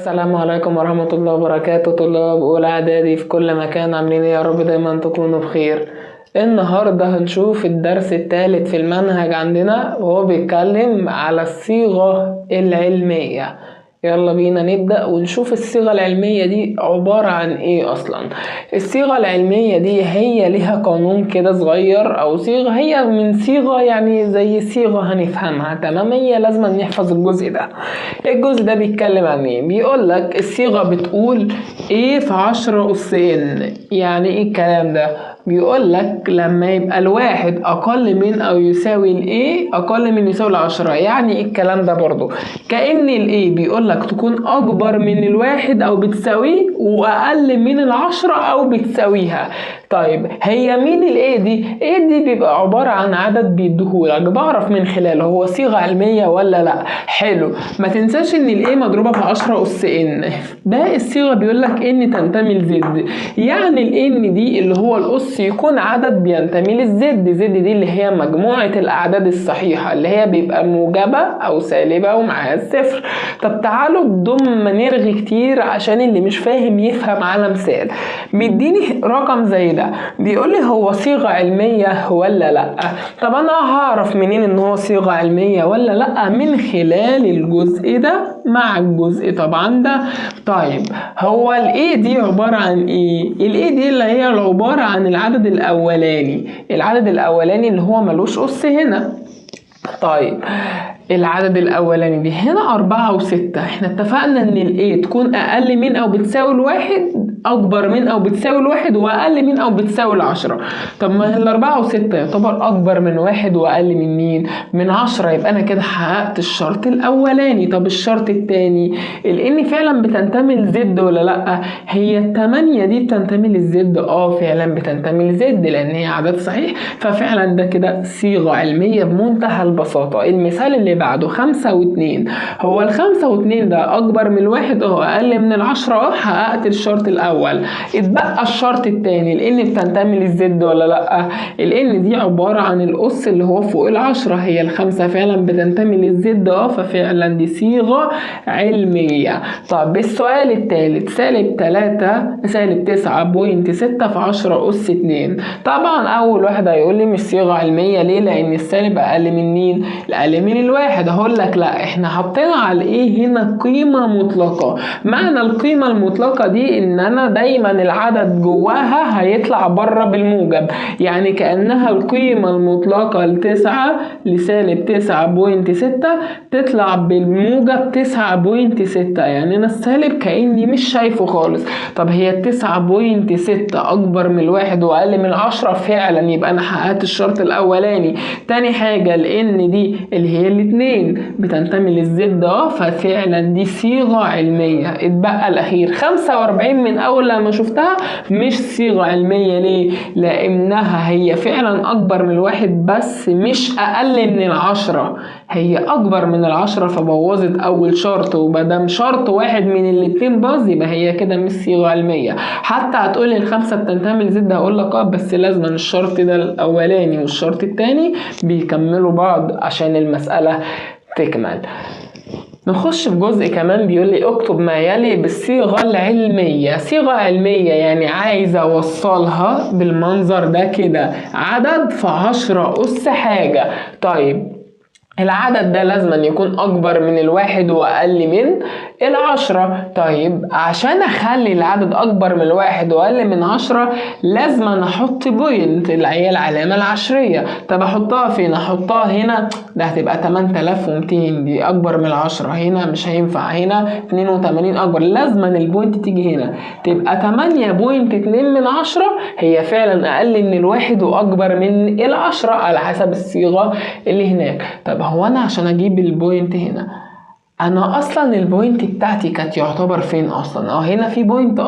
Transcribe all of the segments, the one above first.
السلام عليكم ورحمة الله وبركاته. طلاب أولى إعدادي في كل مكان، عاملين إيه؟ يا رب دايما تكونوا بخير. النهاردة هنشوف الدرس الثالث في المنهج عندنا، وهو بيتكلم على الصيغة العلمية. يلا بينا نبدأ ونشوف الصيغة العلمية دي عبارة عن ايه اصلا. الصيغة العلمية دي هي لها قانون كده صغير، او صيغة هي من صيغة يعني زي صيغة هنفهمها تمام. هي لازم نحفظ الجزء ده. الجزء ده بيتكلم عن ايه؟ بيقولك الصيغة بتقول ايه في 10 أس ان. يعني ايه الكلام ده؟ بيقولك لما يبقى الواحد اقل من او يساوي الايه اقل من يساوي 10. يعني ايه الكلام ده؟ برضو كأن الايه بيقولك تكون اكبر من الواحد او بتساويه، واقل من 10 او بتساويها. طيب هي مين الايه دي؟ ايه دي بيبقى عبارة عن عدد بيديهولك، بعرف من خلاله هو صيغة علمية ولا لا. حلو، ما تنساش ان الايه مضروبة في 10 أس ان. باقي الصيغة بيقولك ان تنتمي لزد. يعني الان دي اللي هو الأس يكون عدد بينتمي للزد. زد دي اللي هي مجموعة الأعداد الصحيحة، اللي هي بيبقى موجبة أو سالبة ومعاها الصفر. طب تعالوا بدون ما نرغي كتير عشان اللي مش فاهم يفهم على مثال. مديني رقم زي ده بيقول لي هو صيغة علمية ولا لأ. طب أنا هعرف منين إن هو صيغة علمية ولا لأ؟ من خلال الجزء ده مع الجزء طبعا ده. طيب هو الايه دي عبارة عن ايه؟ الايه دي اللي هي عبارة عن العدد الاولاني. العدد الاولاني اللي هو ملوش اس هنا. طيب العدد الاولاني دي هنا 4 و6. احنا اتفقنا ان الايه تكون اقل من او بتساوي الواحد، اكبر من او بتساوي الواحد، واقل من او بتساوي 10. طب ما ال4 و6 يعتبر اكبر من واحد واقل من مين؟ من 10. يبقى انا كده حققت الشرط الاولاني. طب الشرط التاني، الان فعلا بتنتمي لزد ولا لا؟ هي ال8 دي بتنتمي للزد. فعلا بتنتمي لزد لان هي عدد صحيح، ففعلا ده كده صيغة علمية بمنتهى البساطة. المثال اللي بعده 5 و2. هو ال5 و2 ده اكبر من الواحد اقل من 10. حققت الشرط الاول. اتبقى الشرط التاني، الان بتنتمي للزد ولا لا؟ الان دي عبارة عن الاس اللي هو فوق 10. هي ال5 فعلا بتنتمي للزد ففعلا دي صيغة علمية. طب السؤال الثالث سالب 9.6 في 10 أس 2. طبعا اول واحد هيقول لي مش صيغة علمية. ليه؟ لان السالب اقل من مين؟ اقل من الواحد. هقول لك لا، احنا حطينا على ايه هنا قيمة مطلقة. معنى القيمة المطلقة دي ان انا دايما العدد جواها هيطلع بره بالموجب. يعني كأنها القيمة المطلقة لتسعة لسالب 9.6 تطلع بالموجب 9.6. يعني انا السالب كأني مش شايفه خالص. طب هي 9.6 اكبر من الواحد واقل من 10 فعلا، يبقى انا حققت الشرط الاولاني. تاني حاجة لان دي اللي هي الاتنين بتنتمي للزد ففعلا دي صيغة علمية. اتبقى الاخير 45 من اول لما شفتها مش صيغة علمية. ليه؟ لانها هي فعلا اكبر من الواحد بس مش اقل من 10. هي اكبر من 10 فبوظت اول شرط، ومادام شرط واحد من الاتنين باظ يبقى هي كده مش صيغة علمية. حتى هتقولي ال5 بتنتمي لزد، هقول لك بس لازم الشرط ده الاولاني والشرط التاني بيكملوا بعض عشان المسألة تكمل. نخش في جزء كمان بيقول لي اكتب ما يلي بالصيغة العلمية. صيغة علمية يعني عايز اوصلها بالمنظر ده كده، عدد في 10 أس حاجة. طيب العدد ده لازم يكون اكبر من الواحد واقل من 10. طيب عشان اخلي العدد اكبر من الواحد واقل من 10 لازم احط بوينت اللي هي العلامة العشرية. طب احطها فين؟ احطها هنا. ده هتبقى 8200 دي اكبر من 10. هنا مش هينفع. هنا 82 اكبر. لازم البوينت تيجي هنا تبقى 8.2 من 10. هي فعلا اقل من الواحد واكبر من 10 على حسب الصيغة اللي هناك. طب هو انا عشان اجيب البوينت هنا، انا اصلا البوينت بتاعتي كانت يعتبر فين اصلا؟ هنا في بوينت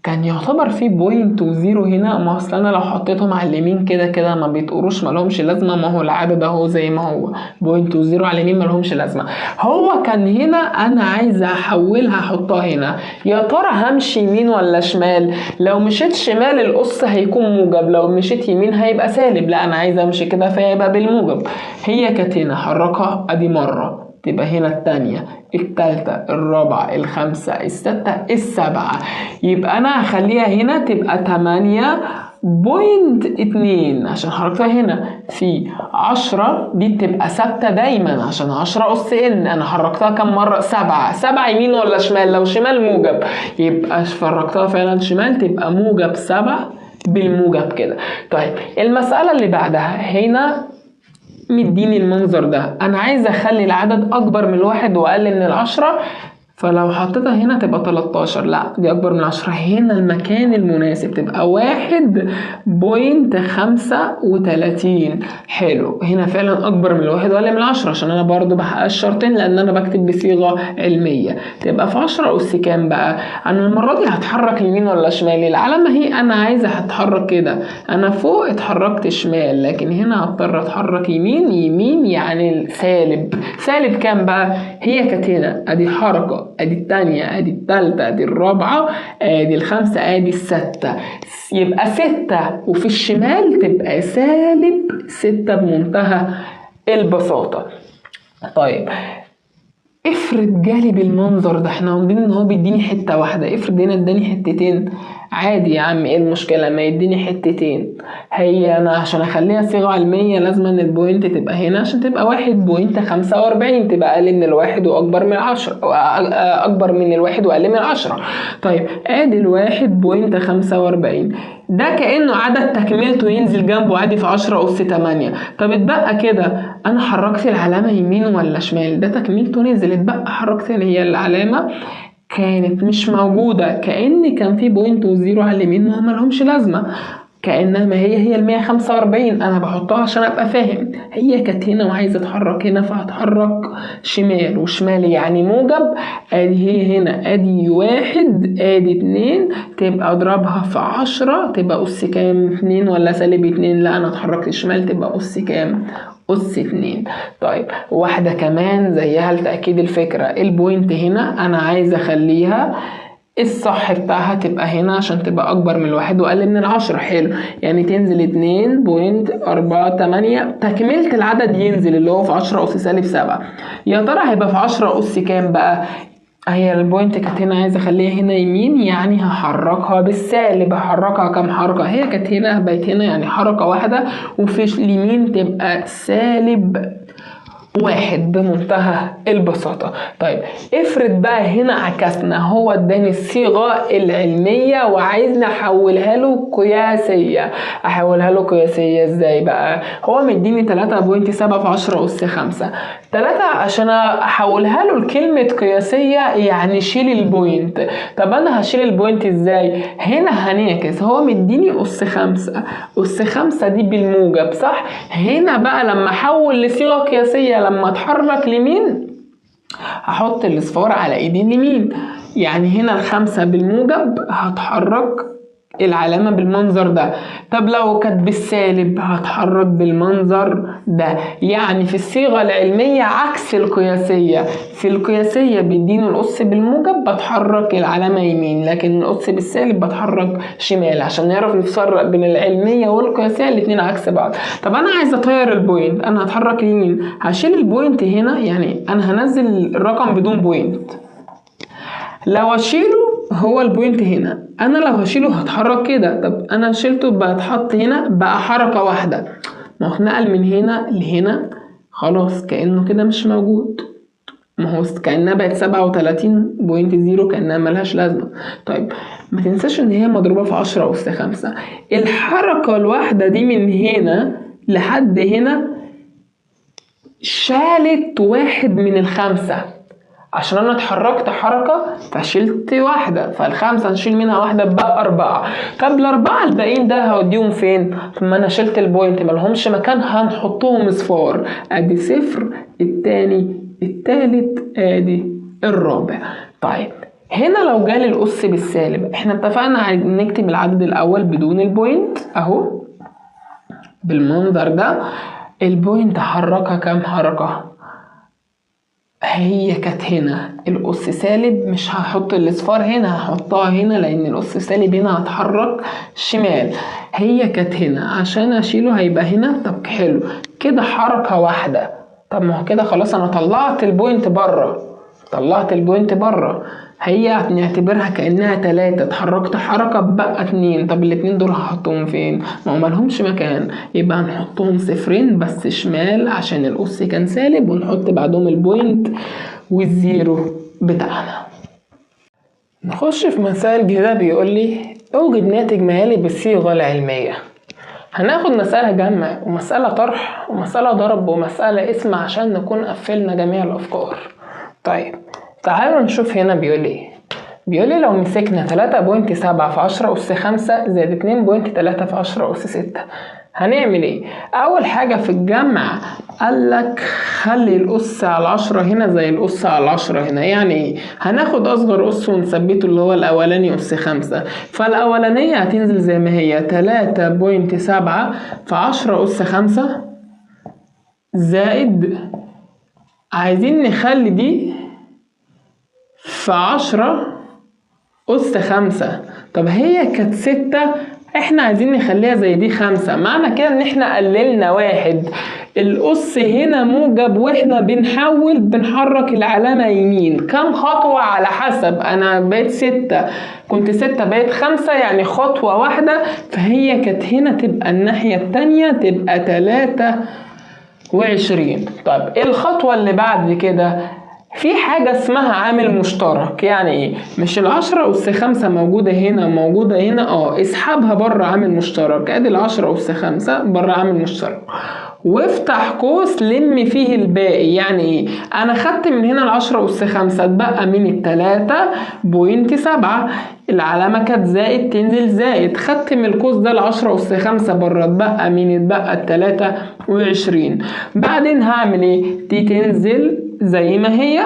كان يعتبر في بوينت وزيرو هنا. ما اصلا انا لو حطيتهم على اليمين كده كده ما بيتقروش، ما لهمش لازمه. ما هو العدد اهو زي ما هو بوينت وزيرو على اليمين ما لهمش لازمه. هو كان هنا انا عايز احولها احطها هنا. يا ترى همشي يمين ولا شمال؟ لو مشيت شمال القص هيكون موجب، لو مشيت يمين هيبقى سالب. لا انا عايز امشي كده فيبقى بالموجب. هي كانت هنا حركها ادي مره تبقى هنا التانية، التالتة، الرابعة، الخامسة، الستة، السبعة. يبقى انا هخليها هنا تبقى 8.2 عشان حركتها هنا. في 10 دي بتبقى ثابتة دايما عشان 10 أس ان. انا حركتها كم مرة؟ 7 يمين ولا شمال؟ لو شمال موجب، يبقى فرقتها فعلا شمال، تبقى موجب 7 بالموجب كده. طيب المسألة اللي بعدها هنا مديني المنظر ده، انا عايز اخلي العدد اكبر من الواحد واقل من العشرة، فلو حطيتها هنا تبقى 13. لا دي اكبر من 10. هنا المكان المناسب تبقى 1.35. حلو، هنا فعلا اكبر من الواحد واقل من 10 عشان انا برضو بحقق الشرطين لان انا بكتب بصيغه علميه. تبقى في 10 اس كام بقى؟ انا المره دي هتحرك يمين ولا شمال؟ العلامه هي انا عايزه هتحرك كده، انا فوق اتحركت شمال لكن هنا هضطر اتحرك يمين. يمين يعني سالب كام بقى؟ هي كانت هنا ادي حركه، ادي التانية، ادي التالتة، ادي الرابعة، ادي الخامسة، ادي الستة. يبقى 6 وفي الشمال تبقى -6 بمنتهى البساطة. طيب افرض جالي بالمنظر ده، احنا واخدين ان هو بيديني حتة واحدة، افرض هنا اداني حتتين. عادي يا عم، ايه المشكلة ما يديني حتتين؟ هي انا عشان اخليها صيغة علمية لازم ان البوينت تبقى هنا عشان تبقى 1.45، تبقى اقل من الواحد واكبر من 10، اكبر من الواحد واقل من 10. طيب ادي 1.45 ده كأنه عدد تكملته ينزل جنبه عادي في 10 أس 8. طب اتبقى كده انا حركت العلامة يمين ولا شمال؟ ده تكملته نزل، اتبقى حركت هي العلامة كانت مش موجودة، كأن كان في بوينت وزيرو على اليمين وهم ملهمش لازمة، كأنها ما هي 145. أنا بحطها عشان أبقى فاهم. هي كانت هنا وعايزة أتحرك هنا فهتحرك شمال، وشمال يعني موجب. أدي هي هنا أدي 1 أدي 2 تبقى أضربها في 10 تبقى أس كام؟ 2 ولا -2؟ لا أنا اتحركت شمال تبقى أس كام؟ أس 2. طيب واحدة كمان زيها لتأكيد الفكرة، البوينت هنا أنا عايز أخليها الصح بتاعها تبقى هنا عشان تبقى أكبر من الواحد وأقل من 10. حلو، يعني تنزل 2.48 تكملة العدد ينزل اللي هو في 10 أس -7. يا ترى هيبقى في 10 أس كام بقى؟ هي البوينت كانت هنا عايزه اخليها هنا يمين، يعني هحركها بالسالب. هحركها كم حركه؟ هي كانت هنا بقت هنا يعني حركه واحده، وفي اليمين تبقى -1 بمنتهى البساطة. طيب افرض بقى هنا عكسنا، هو اداني الصيغة العلمية وعايزني احولها له قياسية. احولها له قياسية ازاي بقى؟ هو مديني 3.7 في 10 أس 5. 3 عشان احولها له لكلمة قياسية يعني شيل البوينت. طب انا هشيل البوينت ازاي؟ هنا هنعكس، هو مديني أس 5، أس 5 دي بالموجب صح؟ هنا بقى لما احول لصيغة قياسية لما اتحرك لمين هحط الاصفار على ايدي اليمين، يعني هنا ال5 بالموجب هتحرك العلامة بالمنظر ده. طب لو كانت بالسالب هتحرك بالمنظر ده. يعني في الصيغة العلمية عكس القياسية. في القياسية بيديني القص بالموجب بتحرك العلامة يمين، لكن القص بالسالب بتحرك شمال. عشان نعرف نفرق بين العلمية والقياسية الاتنين عكس بعض. طب انا عايز اطير البوينت، انا هتحرك يمين، هشيل البوينت هنا، يعني انا هنزل الرقم بدون بوينت. لو اشيله هو البوينت هنا، انا لو هشيله هتحرك كده. طب انا شيلته بقى اتحط هنا بقى حركة واحدة، ما هو اتنقل من هنا لهنا خلاص كأنه كده مش موجود، ما هو كأنها بقت 37.0 كأنها ملهاش لازمة. طيب ما تنساش ان هي مضروبة في 10 أس 5. الحركة الواحدة دي من هنا لحد هنا شالت 1 من ال5، عشان انا اتحركت حركة فشلت واحدة، فال5 نشيل منها واحدة بقى 4. طب ال4 الباقيين ده هوديهم فين؟ ما انا شلت البوينت ملهمش مكان، هنحطهم اصفار. ادي 0 التاني التالت ادي الرابع. طيب هنا لو جالي القص بالسالب، احنا اتفقنا عايزين نكتب العدد الاول بدون البوينت اهو بالمنظر ده. البوينت حركها كام حركة؟ هي كانت هنا القص سالب، مش هحط الاصفار هنا، هحطها هنا لان القص سالب هنا هتحرك شمال. هي كانت هنا عشان اشيله هيبقى هنا. طب حلو كده حركة واحدة. طب ما هو كده خلاص انا طلعت البوينت بره، هي هنعتبرها كأنها 3، اتحركت حركة بقى 2. طب الاتنين دول هحطهم فين؟ ما هو مالهمش مكان، يبقى هنحطهم صفرين بس شمال عشان الأس كان سالب، ونحط بعدهم البوينت والزيرو بتاعنا. نخش في مسائل جديدة. بيقول لي اوجد ناتج مالي بالصيغة العلمية. هناخد مسألة جمع ومسألة طرح ومسألة ضرب ومسألة اسم عشان نكون قفلنا جميع الأفكار. طيب تعالوا نشوف هنا بيقول ايه. بيقول لي لو مسكنا 3.7 في 10 أس 5 زائد 2.3 في 10 أس 6 هنعمل ايه؟ اول حاجة في الجمع قالك خلي الأس على 10 هنا زي الأس على 10 هنا. يعني ايه؟ هناخد أصغر أس ونثبته اللي هو الأولاني أس 5، فالأولانية هتنزل زي ما هي 3.7 في 10 أس 5 زائد، عايزين نخلي دي في 10 أس 5. طب هي كانت 6، احنا عايزين نخليها زي دي 5. معنى كده ان احنا قللنا 1. الأس هنا موجب واحنا بنحرك العلامة يمين. كم خطوة؟ على حسب، انا بقيت 6 كنت 6 بقيت 5، يعني خطوة واحدة. فهي كانت هنا تبقى الناحية التانية تبقى 23. طيب ايه الخطوة اللي بعد كده؟ في حاجة اسمها عامل مشترك. يعني ايه؟ مش 10 أس 5 موجودة هنا موجودة هنا، اسحبها بره عامل مشترك. ادي 10 أس 5 بره عامل مشترك، وافتح قوس لم فيه الباقي. يعني ايه؟ انا خدت من هنا 10 أس 5 اتبقى من 3.7، العلامة كانت زائد تنزل زائد. خدت من القوس ده 10 أس 5 بره اتبقى 23. بعدين هعمل ايه؟ دي تنزل زي ما هي،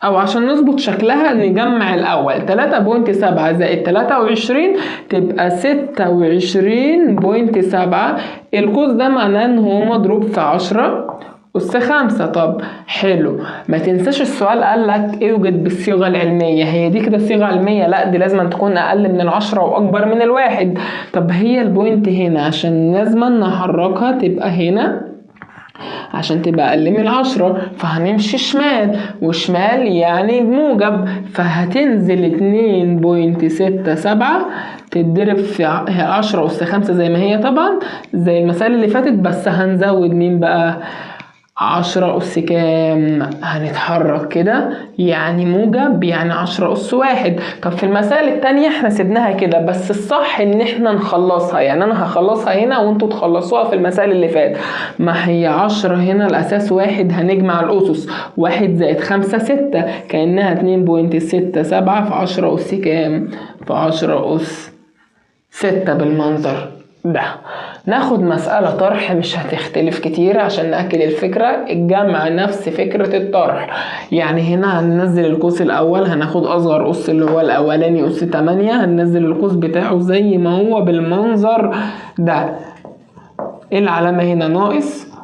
او عشان نظبط شكلها نجمع الاول. 3.7 زائد 23 تبقى 26.7. القوس ده معناه ان هو مضروب في 10 أس 5. طب حلو، ما تنساش السؤال قالك اوجد بالصيغة العلمية. هي دي كده صيغة علمية؟ لا، دي لازم تكون اقل من 10 واكبر من 1. طب هي البوينت هنا عشان لازم نحركها تبقى هنا عشان تبقى أقل من 10، فهنمشي شمال، وشمال يعني موجب، فهتنزل 2.67 تتضرب في 10 أس 5 زي ما هي طبعا زي المسائل اللي فاتت، بس هنزود مين بقى؟ 10 أس كام؟ هنتحرك كده يعني موجب، يعني 10 أس 1. طب في المسائل التانية احنا سيبناها كده، بس الصح ان احنا نخلصها. يعني انا هخلصها هنا وانتوا تخلصوها في المسائل اللي فات. ما هي 10 هنا الاساس 1، هنجمع الاسس. 1 زائد 5 6، كأنها 2.67 في 10 أس كام؟ في 10 أس 6 بالمنظر ده. ناخد مسألة طرح مش هتختلف كتير عشان نأكد الفكرة. الجمع نفس فكرة الطرح. يعني هنا هننزل القوس الأول، هناخد أصغر قوس اللي هو الأولاني أس 8، هننزل القوس بتاعه زي ما هو بالمنظر ده. العلامة هنا ناقص،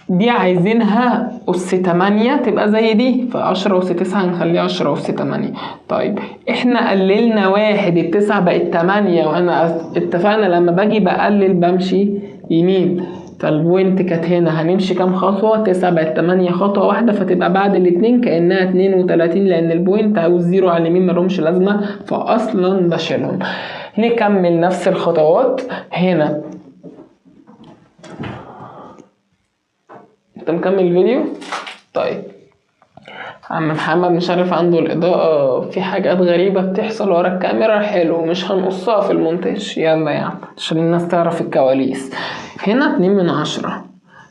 دي عايزينها أس 8 تبقى زي دي، ف10 أس 9 هنخليها 10 أس 8. طيب احنا قللنا 1، التسعة بقت 8، وانا اتفقنا لما باجي بقلل بمشي يمين. فالبوينت كانت هنا هنمشي كام خطوة؟ 9 بقت 8 خطوة واحدة، فتبقى بعد الاتنين كأنها 32، لأن البوينت أو الزيرو على اليمين ملهمش لازمة فأصلا بشيلهم. نكمل نفس الخطوات هنا. انت مكمل الفيديو؟ طيب عم محمد مش عارف عنده الإضاءة في حاجات غريبة بتحصل ورا الكاميرا. حلو، مش هنقصها في المونتاج. يلا يا عم عشان الناس تعرف الكواليس. هنا 2/10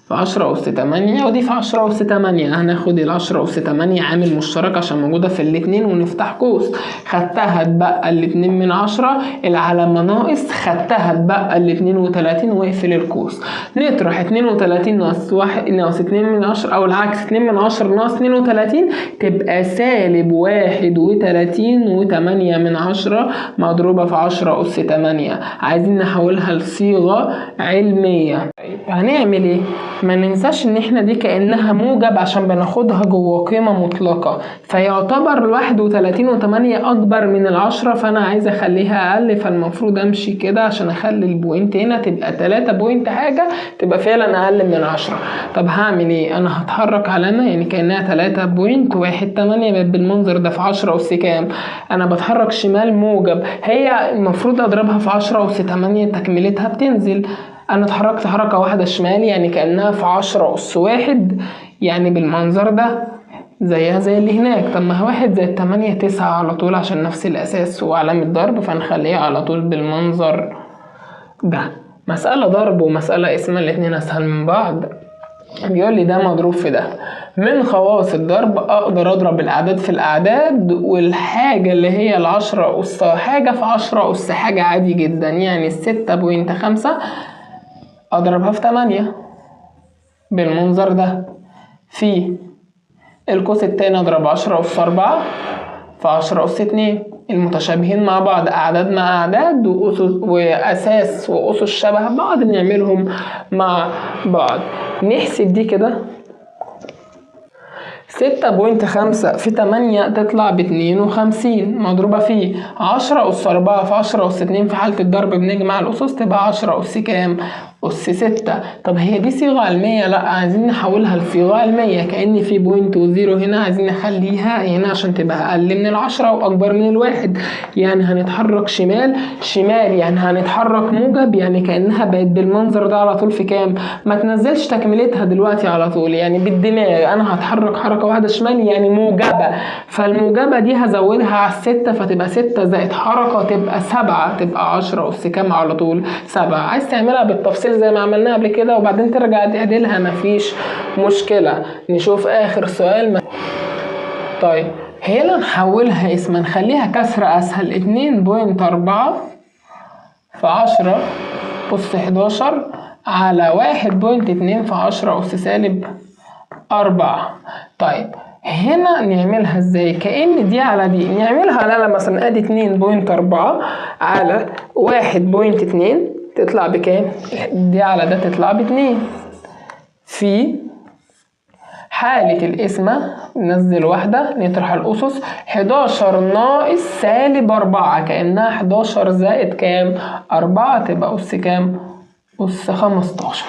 في 10 أس 8، ودي في 10 أس 8. هناخد 10 أس 8 عامل مشترك عشان موجودة في الاتنين ونفتح قوس. خدتها اتبقى 2/10، العلامة ناقص، خدتها اتبقى 32 واقفل القوس. نطرح 32 ناقص 1 ناقص 2/10، أو العكس 2/10 ناقص 32 تبقى سالب 31.8 مضروبة في 10 أس 8. عايزين نحولها لصيغة علمية. هنعمل ايه؟ ما ننساش ان احنا دي كأنها موجب عشان بناخدها جوه قيمة مطلقة، فيعتبر 31.8 اكبر من 10، فانا عايز اخليها اقل، فالمفروض امشي كده عشان اخلي البوينت هنا تبقى 3 بوينت حاجة، تبقى فعلا اقل من 10. طب هعمل ايه؟ انا هتحرك علامة يعني كأنها 3.18 بالمنظر ده، في 10 أس كام؟ انا بتحرك شمال موجب، هي المفروض اضربها في 10 أس 8 تكملتها بتنزل. انا اتحركت حركة واحدة شمال يعني كأنها في 10 أس 1 يعني بالمنظر ده، زيها زي اللي هناك. طب ما هو 1 زائد 8 9 على طول عشان نفس الأساس وعلامة ضرب، فنخليها على طول بالمنظر ده. مسألة ضرب ومسألة اسمها الاتنين أسهل من بعض. بيقول لي ده مضروب في ده. من خواص الضرب اقدر اضرب الاعداد في الاعداد، والحاجة اللي هي 10 أس حاجة في 10 أس حاجة عادي جدا، يعني 6.5 اضربها في 8 بالمنظر ده، في القوس التاني اضرب 10 أس 4 في 10 أس 2، المتشابهين مع بعض اعداد مع اعداد واساس واسس شبه بعض نعملهم مع بعض. نحسب دي كده، 6.5 في 8 تطلع ب52 مضروبة في 10 أس 4 في 10 أس 2، في حالة الضرب بنجمع الأسس تبقى 10 أس كام؟ أس 6. طب هي دي صيغة علمية؟ لأ، عايزين نحولها لصيغة علمية، كأن في بوينت وزيرو هنا عايزين نخليها هنا عشان تبقى أقل من 10 وأكبر من 1. يعني هنتحرك شمال شمال، يعني هنتحرك موجب، يعني كأنها بقت بالمنظر ده على طول في كام؟ ما تنزلش تكملتها دلوقتي على طول، يعني بالدماغ أنا هتحرك حركة واحدة شمال يعني موجبة، فالموجبة دي هزودها على 6 فتبقى 6 زائد حركة تبقى 7، تبقى 10 أس كام على طول؟ 7. عايز تعملها بالتفصيل زي ما عملناها قبل كده وبعدين ترجع تعدلها مفيش مشكلة. نشوف آخر سؤال. طيب هنا نحولها اسم، نخليها كسر أسهل، 2.4 في 10 أس 11 على 1.2 في 10 أس سالب 4. طيب هنا نعملها ازاي؟ كأن دي على دي نعملها على مثلا ادي 2.4 على 1.2 تطلع بكام؟ دي على ده تطلع ب2، في حالة القسمة ننزل واحدة نطرح الأسس، 11 ناقص سالب 4 كأنها 11 زائد كام؟ 4 تبقى أس كام؟ أس 15.